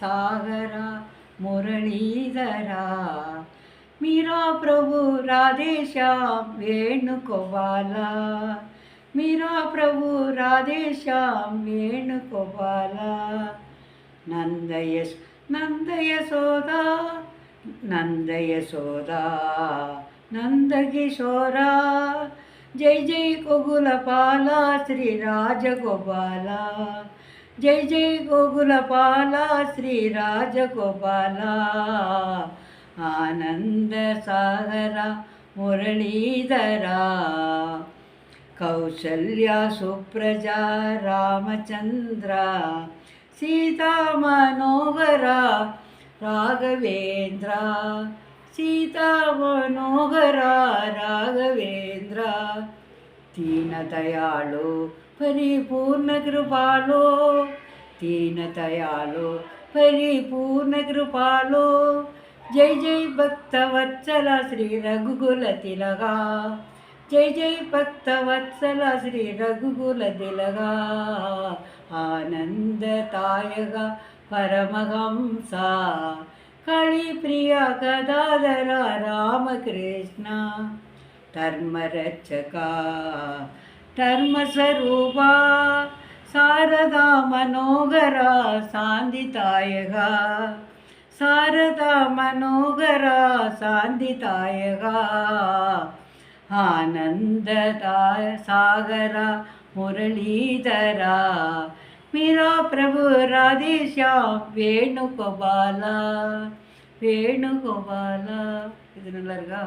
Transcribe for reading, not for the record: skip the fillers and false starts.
सागरा मुरलीधरा मीरा प्रभु राधेश्याम वेणुगोपाला मीरा प्रभु राधेश्याम वेणुगोपाला नंद यशोदा नंदकिशोरा जय जय गोकुलपाला श्री राजगोपाला जय जय गोकुलपाला श्री राजगोपाला आनंद सागरा मुरलीधरा कौसल्या सुप्रजा रामचंद्र सीता मनोहरा राघवेंद्र सीता मनोहरा राघवेंद्र दीन दयालो परिपूर्ण कृपालो दीन दयालो परिपूर्ण कृपालो जय जय भक्तवत्सल श्री रघुकुल तिलका जय जय भक्तवत्सल श्री रघुकुल तिलका आनंददायक परमहंसा कलिप्रिया गदाधर रामकृष्ण धर्मरक्षका धर्मस्वरूपा शारदा मनोहरा शान्तिदायका शारदा मनोहरा शान्तिदायका आनंददाय सागरा मुरलीधरा मीरा प्रभु राधेश्याम वेणुगोपाला वेणुगोपाला. ఇది నల్లరుగా